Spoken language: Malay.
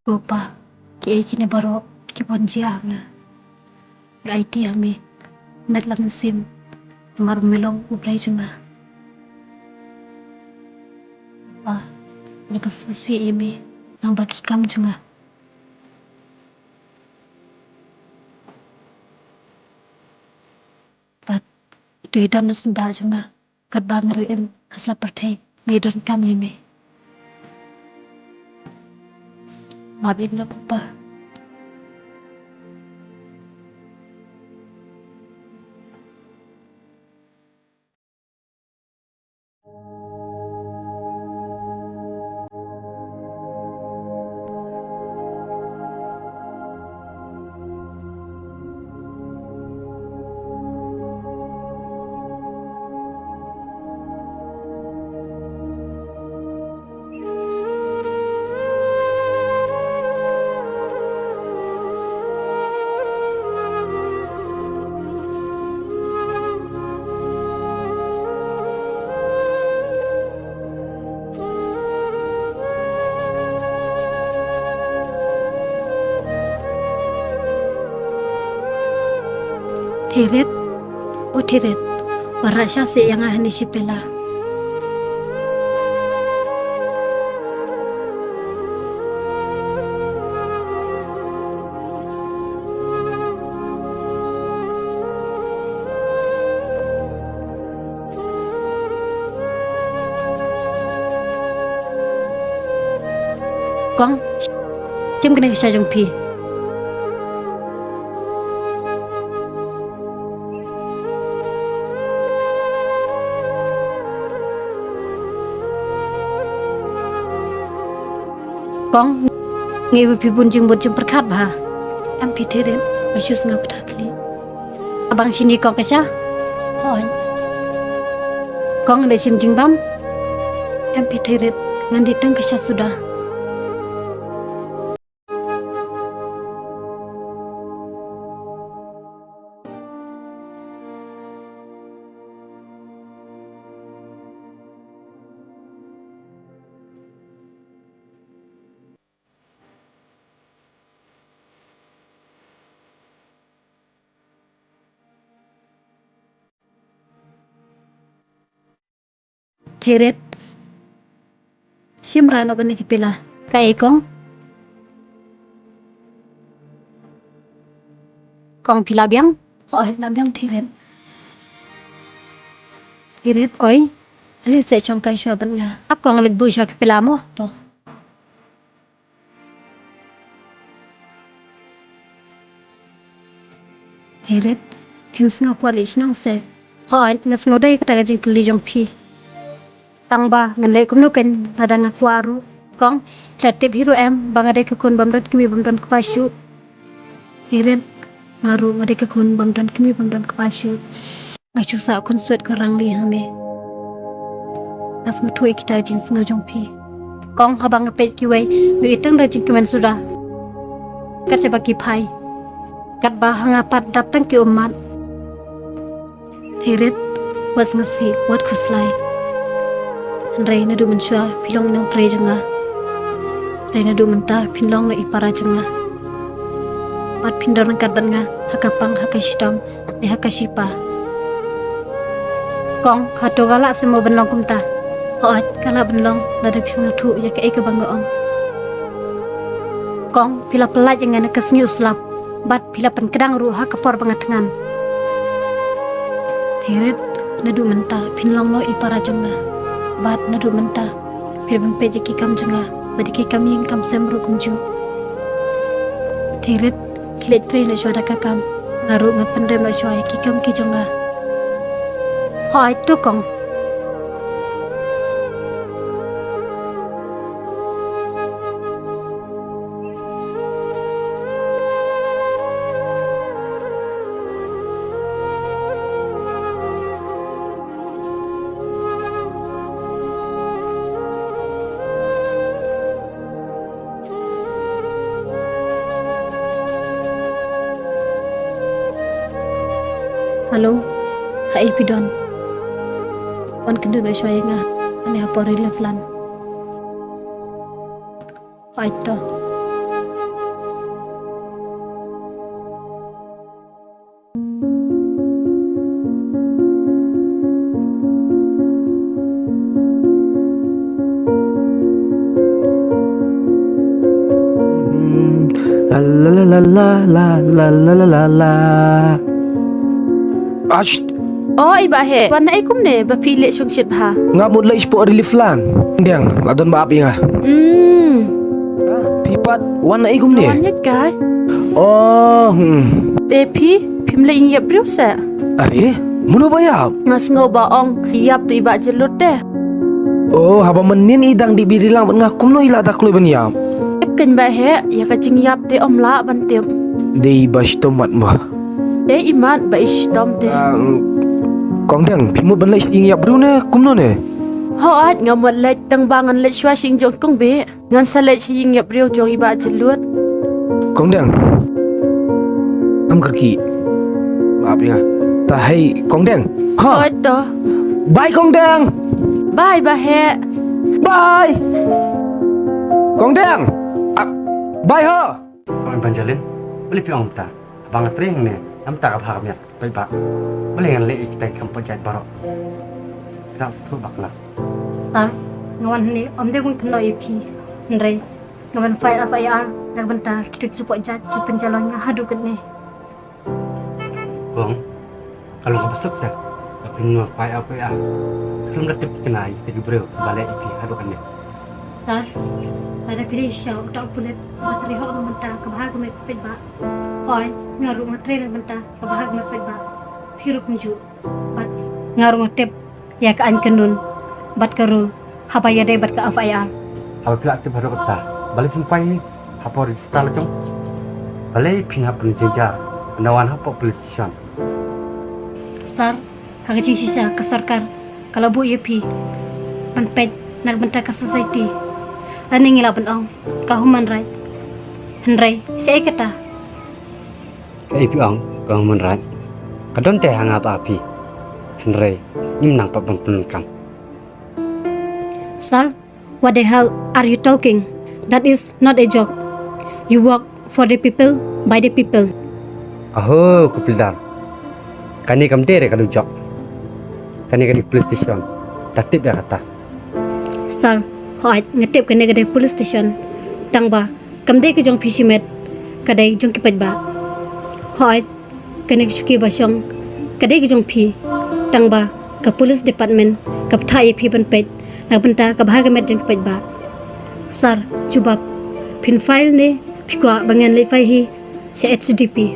Gopa, ki kine baro ki ponji anga. Gaiti ami, metlam sim, mar melong ublay juma. Gopa, lepas susi imi, nang baki kam junga. But, itu idam na senda junga. Kat ba meru em, hasla pertai, medon kam imi. Mabim na Gopa. Thirit, o thirit, wara siya si yang ahani si pela. Kong, chim kena kisah jong pi. Kong, ngewe pi bunjing bunjing perkat bah. Em pi thirit, asyus ngap takli. Abang sini kong kisah? Hoi. Kong le sim jing bam? Em pi thirit, ngandi teng kisah sudah. Thirit, sim rano bani kipila. Kai kong? Kong pila biang? Oi, na biang thirit. Thirit, oi. Ini saya congkai syua ban nga. Ap kong lit bu syua kipila mo? To. Thirit, hins nga kwalish nang se. Oi, nas ngoday kataga jing kuli jong pi. Tang ba ngan le kum no ken nada nga kwaru. Kong, latip hiro em bangade kekun bamdan kimi bamdan kepasyu. Thirit, maru ngade kekun bamdan kimi bamdan kepasyu. Ngachu sa kun suet kerang li hane. Nas ngutui kita jing singa jong pi. Kong habang ngepet kiway, ngiteng da jing kemen sudah. Kat sebagi pai. Kat ba hangapat daptang ki umat. Thirit, was ngusi wat kuslai. Rey na du mensua pilong nang tre jenga. Rey na du menta pilong na ipara jenga. Wat pindar nangkat ban nga hakapang hakashidam ni hakashipa. Kong hato galak semua benlong kumta. Hoat kala benlong nada pisnga tu ya ke eka banggaong. Kong pila pelaj jangan kesngi uslap. Bat pila penkedang ruha kapor bangatangan. Thirit na du menta pilong no ipara jenga. Bat nadu menta pirban peje kikam jenga badi kikam ying kam semru kumju. Thirit kilet tre na syada kakam ngaru ngat pendem na syai kikam ki jenga. Hoi tu kong. Halo, hai pidon. Wan kendu na syai nga ane hapori leflan. Hai to. La la la la la la la la la la. Ash, Oh, iba he. Wan na ikum ne, bapili siyong shit ha. nga mo lais po relief lan. Diyang, ladon ba api nga? Pipat, wan na igum Wan ni. yat kay. Oh, Tepi, pimla ingyap briyo sa. Ari, muno ba yap? Ngas ngaw baong, iyap tu iba jelut deh. Oh, haba menin idang di biri lang nga kumno ila takloy ban yap. Ep kan ba he, ya kacing yap te om la bantim. Di bas tomat mo. De iman ba ishtom te. Kong dang, pimut ban lais ing yap bru ne, kumno ne. Hoat ngamot lech tang bangan lech shwa sing jong kong be. Ngan sa lech hing yap briyo jong iba jelut. Kong dang. Am kerki. Maaf ya. Tahai Kong dang. Ha. Hoat to. Bye Kong dang. Bye ba he. Bye. Kong dang. Bye ha. Kami banjalin, boleh piang ta. Abang tring ne, am ta ka phakam ya. Pai ba. Boleh ngan le ik tai kampo jat baro. Rak stu bakla. Sar, ngawan ni om de mung kno EP. Nre. Ngawan file FIR nak benta kita report jat di penjalon nga hadu ket ni. Bong. Kalau ka pasuk sa. Apin no fai apa ya. Kelum dak tip kenai te bro balik IP hadu kan ne. Sar, ada pilih show tak pulet materi hok benta ke bahag me pet ba. Oi, ngaru materi nak benta ke bahag me pet ba. Hirup meju. Bat ngaru ngatep ya ka an kenun. Bat karu haba ya de bat ka FIR. Apa pila tip hadu kata. Balik pun fai apa register la jong. Balik pin hapun jejar. Nawan apa police station. Sar, haga cing sisa ke sarkar. Kalau bu EP, penpet nak benta ke society. Lain ngila benong, ke human right. Henry, si kata. Ka IP ang ka man rat. Kadon te hang apa api. Henry, nim nang pa bang kam. Sir, what the hell are you talking? That is not a joke. You work for the people, by the people. Aho, kupildar. Kani kam dere kadu job. Kani kadi police station. Tatip dah kata. Sir, hoat ngetip ke negara police station. Tang ba, kamde ke jong fishimet, kadai jong kipet ba. Hoat kene chuki ba syong, kadai ke jong pi. Tang ba, ke police department, ke thai pi ban pet, nak benta ke bahagian jong kipet ba. Sir, jubab, pin file ne, pikwa bangan le fai hi, si HDP.